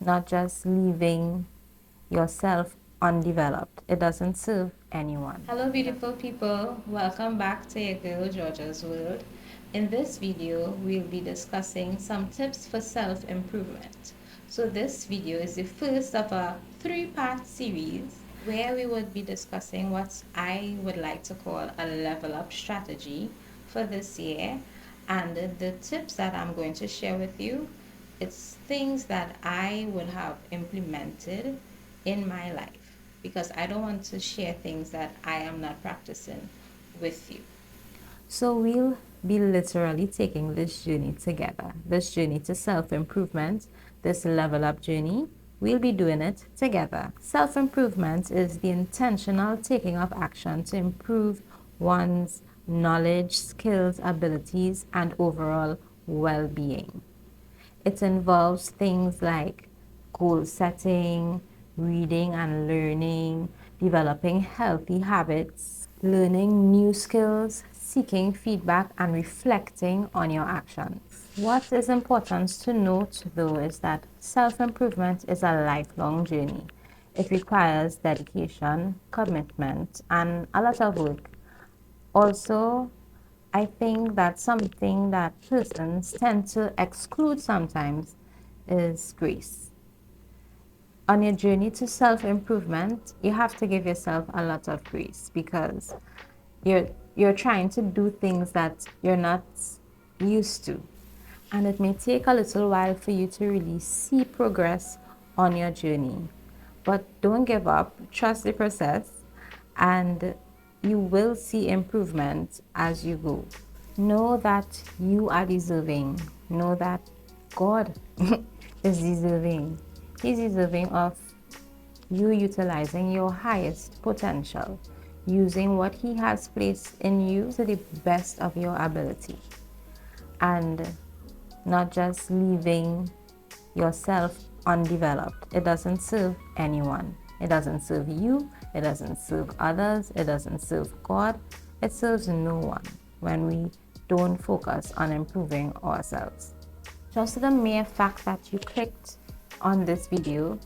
not just leaving yourself undeveloped. It doesn't serve anyone. Hello beautiful people, welcome back to your girl Georgia's World. In this video, we'll be discussing some tips for self-improvement. So this video is the first of a three-part series where we would be discussing what I would like to call a level up strategy for this year. And the tips that I'm going to share with you, it's things that I would have implemented in my life because I don't want to share things that I am not practicing with you. So we'll be literally taking this journey together, this journey to self-improvement, this level up journey. We'll be doing it together. Self-improvement is the intentional taking of action to improve one's knowledge, skills, abilities, and overall well-being. It involves things like goal setting, reading and learning, developing healthy habits, learning new skills, seeking feedback, and reflecting on your actions. What is important to note, though, is that self-improvement is a lifelong journey. It requires dedication, commitment, and a lot of work. Also, I think that something that persons tend to exclude sometimes is grace. On your journey to self-improvement, you have to give yourself a lot of grace because you're trying to do things that you're not used to. And it may take a little while for you to really see progress on your journey. But don't give up, trust the process, and you will see improvement as you go. Know that you are deserving. Know that God is deserving. He's deserving of you utilizing your highest potential, using what He has placed in you to the best of your ability, and not just leaving yourself undeveloped. It doesn't serve anyone. It doesn't serve you. It doesn't serve others. It doesn't serve God. It serves no one when we don't focus on improving ourselves. Just the mere fact that you clicked on this video,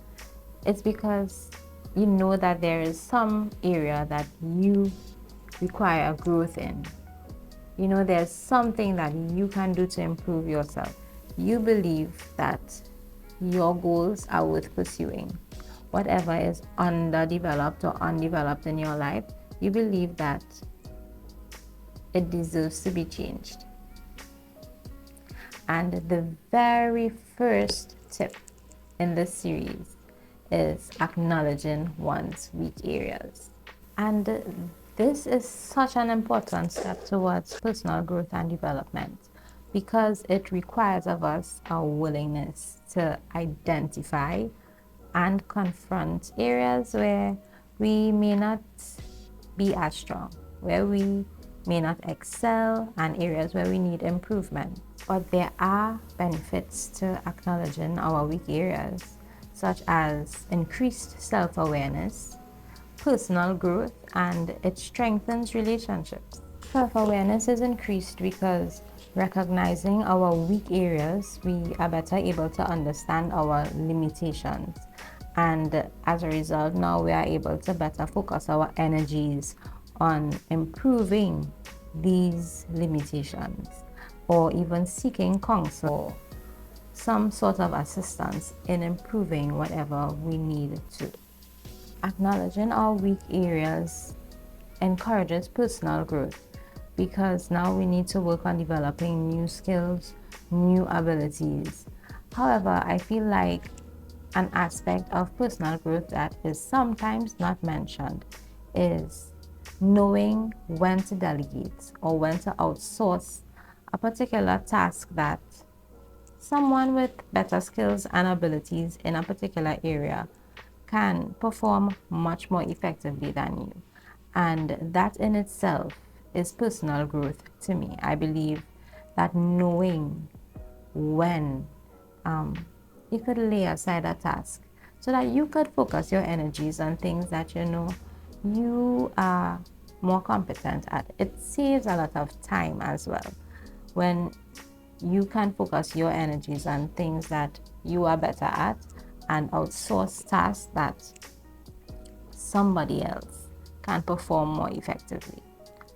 it's because you know that there is some area that you require growth in. You know, there's something that you can do to improve yourself. You believe that your goals are worth pursuing. Whatever is underdeveloped or undeveloped in your life, you believe that it deserves to be changed. And the very first tip in this series is acknowledging one's weak areas. And this is such an important step towards personal growth and development because it requires of us a willingness to identify and confront areas where we may not be as strong, where we may not excel, and areas where we need improvement. But there are benefits to acknowledging our weak areas, such as increased self-awareness, personal growth, and it strengthens relationships. Self-awareness is increased because recognizing our weak areas, we are better able to understand our limitations. And as a result, now we are able to better focus our energies on improving these limitations or even seeking counsel or some sort of assistance in improving whatever we need to. Acknowledging our weak areas encourages personal growth because now we need to work on developing new skills, new abilities. However, I feel like an aspect of personal growth that is sometimes not mentioned is knowing when to delegate or when to outsource a particular task that someone with better skills and abilities in a particular area can perform much more effectively than you. And that in itself is personal growth to me. I believe that knowing when you could lay aside a task so that you could focus your energies on things that you know you are more competent at. It saves a lot of time as well when you can focus your energies on things that you are better at and outsource tasks that somebody else can perform more effectively.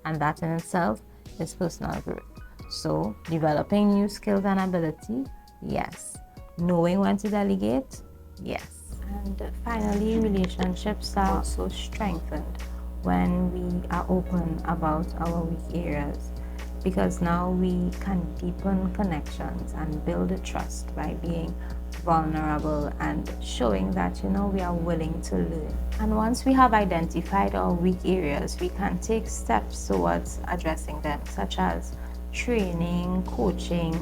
And that in itself is personal growth. So, developing new skills and ability, yes. Knowing when to delegate, yes. And finally, relationships are also strengthened when we are open about our weak areas, because now we can deepen connections and build a trust by being vulnerable and showing that we are willing to learn. And once we have identified our weak areas, we can take steps towards addressing them, such as training, coaching,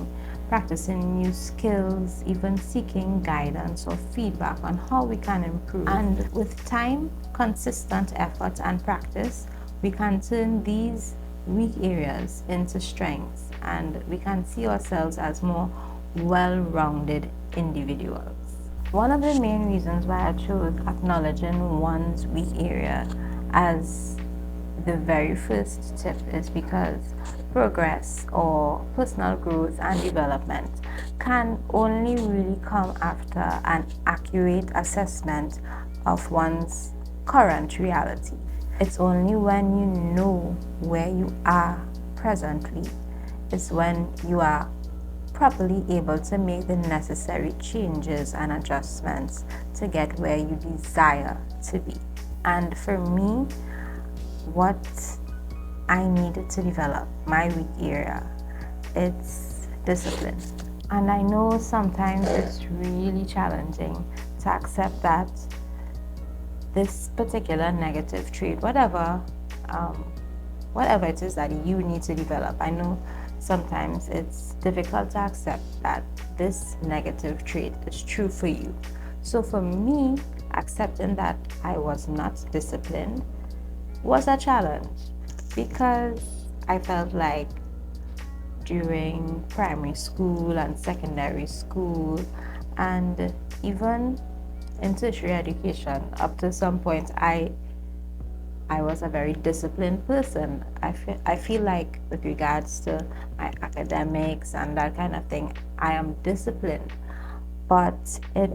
practicing new skills, even seeking guidance or feedback on how we can improve. And with time, consistent effort and practice, we can turn these weak areas into strengths, and we can see ourselves as more well-rounded individuals. One of the main reasons why I chose acknowledging one's weak area as the very first tip is because progress or personal growth and development can only really come after an accurate assessment of one's current reality. It's only when you know where you are presently is when you are properly able to make the necessary changes and adjustments to get where you desire to be. And for me, what I needed to develop, my weak area, it's discipline. And I know sometimes it's really challenging to accept that this particular negative trait, whatever it is that you need to develop, I know sometimes it's difficult to accept that this negative trait is true for you. So for me, accepting that I was not disciplined was a challenge, because I felt like during primary school and secondary school and even in tertiary education, up to some point, I was a very disciplined person. I feel like with regards to my academics and that kind of thing, I am disciplined, but it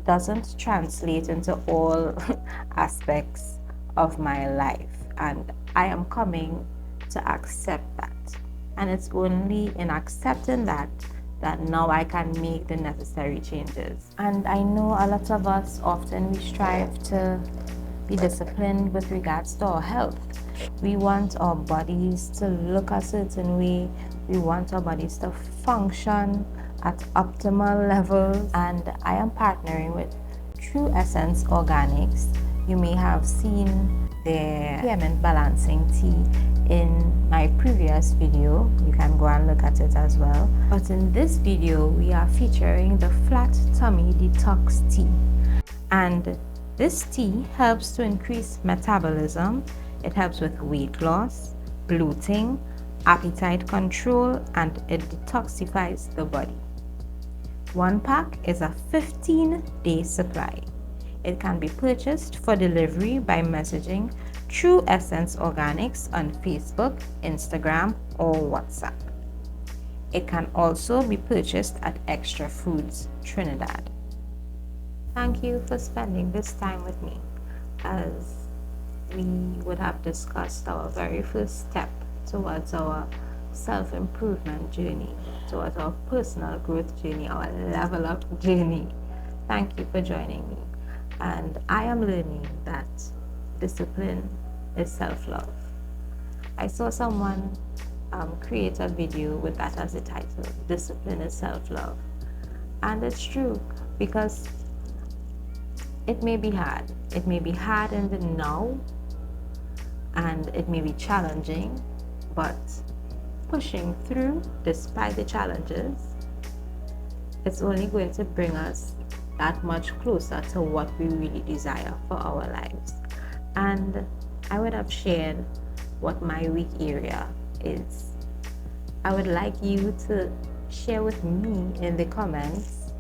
doesn't translate into all aspects of my life, and I am coming to accept that. And it's only in accepting that now I can make the necessary changes. And I know a lot of us often we strive to be disciplined with regards to our health. We want our bodies to look a certain way. We want our bodies to function at optimal levels. And I am partnering with True Essence Organics. You may have seen their peppermint balancing tea in my previous video. You can go and look at it as well. But in this video, we are featuring the Flat Tummy Detox Tea. And this tea helps to increase metabolism. It helps with weight loss, bloating, appetite control, and it detoxifies the body. One pack is a 15-day supply. It can be purchased for delivery by messaging True Essence Organics on Facebook, Instagram, or WhatsApp. It can also be purchased at Extra Foods, Trinidad. Thank you for spending this time with me as we would have discussed our very first step towards our self-improvement journey, towards our personal growth journey, our level up journey. Thank you for joining me. And I am learning that discipline is self-love. I saw someone create a video with that as a title, Discipline is Self-Love. And it's true, because it may be hard. It may be hard in the now, and it may be challenging, but pushing through despite the challenges, it's only going to bring us that much closer to what we really desire for our lives. And I would have shared what my weak area is. I would like you to share with me in the comments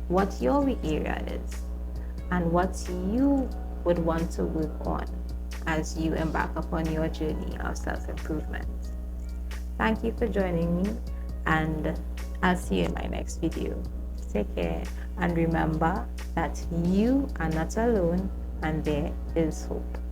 what your weak area is and what you would want to work on as you embark upon your journey of self-improvement. Thank you for joining me, and I'll see you in my next video. Take care. And remember that you are not alone and there is hope.